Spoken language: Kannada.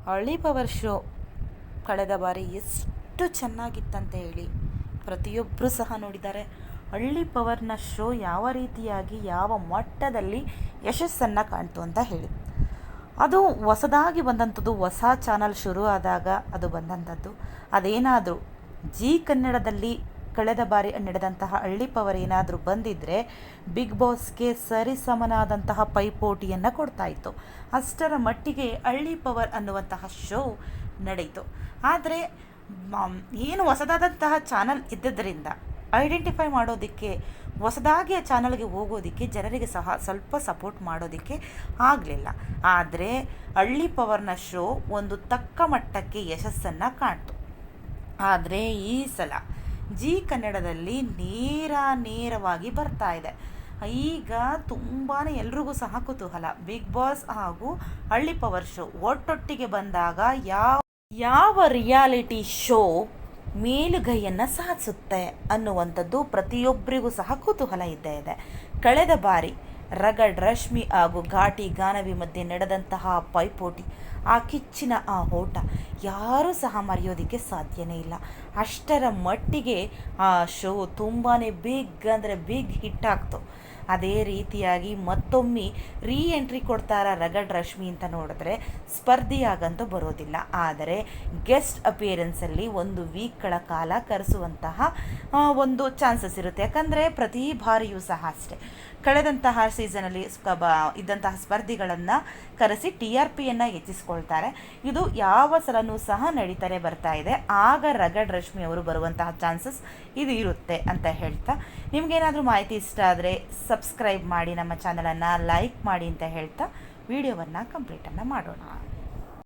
ಹಳ್ಳಿ ಪವರ್ ಶೋ ಕಳೆದ ಬಾರಿ ಎಷ್ಟು ಚೆನ್ನಾಗಿತ್ತಂತ ಹೇಳಿ ಪ್ರತಿಯೊಬ್ಬರೂ ಸಹ ನೋಡಿದ್ದಾರೆ. ಹಳ್ಳಿ ಪವರ್ನ ಶೋ ಯಾವ ರೀತಿಯಾಗಿ ಯಾವ ಮಟ್ಟದಲ್ಲಿ ಯಶಸ್ಸನ್ನು ಕಾಣ್ತು ಅಂತ ಹೇಳಿ, ಅದು ಹೊಸದಾಗಿ ಬಂದಂಥದ್ದು. ಹೊಸ ಚಾನಲ್ ಶುರು ಆದಾಗ ಅದು ಬಂದಂಥದ್ದು. ಅದೇನಾದರೂ ಜಿ ಕನ್ನಡದಲ್ಲಿ ಕಳೆದ ಬಾರಿ ನಡೆದಂತಹ ಹಳ್ಳಿ ಪವರ್ ಏನಾದರೂ ಬಂದಿದ್ದರೆ ಬಿಗ್ ಬಾಸ್ಗೆ ಸರಿಸಮನಾದಂತಹ ಪೈಪೋಟಿಯನ್ನು ಕೊಡ್ತಾ ಇತ್ತು. ಅಷ್ಟರ ಮಟ್ಟಿಗೆ ಹಳ್ಳಿ ಪವರ್ ಅನ್ನುವಂತಹ ಶೋ ನಡೆಯಿತು. ಆದರೆ ಏನು ಹೊಸದಾದಂತಹ ಚಾನಲ್ ಇದ್ದಿದ್ದರಿಂದ ಐಡೆಂಟಿಫೈ ಮಾಡೋದಕ್ಕೆ, ಹೊಸದಾಗಿ ಆ ಚಾನಲ್ಗೆ ಹೋಗೋದಕ್ಕೆ ಜನರಿಗೆ ಸಹ ಸ್ವಲ್ಪ ಸಪೋರ್ಟ್ ಮಾಡೋದಕ್ಕೆ ಆಗಲಿಲ್ಲ. ಆದರೆ ಹಳ್ಳಿ ಪವರ್ನ ಶೋ ಒಂದು ತಕ್ಕ ಮಟ್ಟಕ್ಕೆ ಯಶಸ್ಸನ್ನು ಕಾಣ್ತು. ಆದರೆ ಈ ಸಲ ಜಿ ಕನ್ನಡದಲ್ಲಿ ನೇರವಾಗಿ ಬರ್ತಾ ಇದೆ. ಈಗ ತುಂಬಾ ಎಲ್ರಿಗೂ ಸಹ ಕುತೂಹಲ, ಬಿಗ್ ಬಾಸ್ ಹಾಗೂ ಹಳ್ಳಿ ಪವರ್ ಶೋ ಒಟ್ಟೊಟ್ಟಿಗೆ ಬಂದಾಗ ಯಾವ ರಿಯಾಲಿಟಿ ಶೋ ಮೇಲುಗೈಯನ್ನು ಸಾಧಿಸುತ್ತೆ ಅನ್ನುವಂಥದ್ದು ಪ್ರತಿಯೊಬ್ಬರಿಗೂ ಸಹ ಕುತೂಹಲ ಇದ್ದೇ ಇದೆ. ಕಳೆದ ಬಾರಿ ರಗಡ್ ರಶ್ಮಿ ಹಾಗೂ ಘಾಟಿ ಗಾನವಿ ಮಧ್ಯೆ ನಡೆದಂತಹ ಪೈಪೋಟಿ, ಆ ಕಿಚ್ಚಿನ ಆ ಓಟ ಯಾರೂ ಸಹ ಮರೆಯೋದಕ್ಕೆ ಸಾಧ್ಯನೇ ಇಲ್ಲ. ಅಷ್ಟರ ಮಟ್ಟಿಗೆ ಆ ಶೋ ತುಂಬಾ ಬಿಗ್ ಹಿಟ್ ಆಗ್ತು. ಅದೇ ರೀತಿಯಾಗಿ ಮತ್ತೊಮ್ಮೆ ಎಂಟ್ರಿ ಕೊಡ್ತಾರ ರಗಡ್ ರಶ್ಮಿ ಅಂತ ನೋಡಿದ್ರೆ ಸ್ಪರ್ಧಿಯಾಗಂತೂ ಬರೋದಿಲ್ಲ. ಆದರೆ ಗೆಸ್ಟ್ ಅಪಿಯರೆನ್ಸಲ್ಲಿ ಒಂದು ವೀಕ್ಗಳ ಕಾಲ ಕರೆಸುವಂತಹ ಒಂದು ಚಾನ್ಸಸ್ ಇರುತ್ತೆ. ಯಾಕಂದರೆ ಪ್ರತಿ ಬಾರಿಯೂ ಸಹ ಅಷ್ಟೇ, ಕಳೆದಂತಹ ಸೀಸನಲ್ಲಿ ಇದ್ದಂತಹ ಸ್ಪರ್ಧಿಗಳನ್ನು ಕರೆಸಿ TRPಯನ್ನು ಹೆಚ್ಚಿಸ್ಕೊಳ್ತಾರೆ. ಇದು ಯಾವ ಸಲನೂ ಸಹ ನಡೀತಾರೆ ಬರ್ತಾ ಇದೆ. ಆಗ ರಗಡ್ ರಶ್ಮಿ ಅವರು ಬರುವಂತಹ ಚಾನ್ಸಸ್ ಇದು ಇರುತ್ತೆ ಅಂತ ಹೇಳ್ತಾ, ನಿಮಗೇನಾದರೂ ಮಾಹಿತಿ ಇಷ್ಟ ಆದರೆ ಸಬ್ಸ್ಕ್ರೈಬ್ ಮಾಡಿ, ನಮ್ಮ ಚಾನಲನ್ನು ಲೈಕ್ ಮಾಡಿ ಅಂತ ಹೇಳ್ತಾ ವಿಡಿಯೋವನ್ನು ಕಂಪ್ಲೀಟನ್ನು ಮಾಡೋಣ.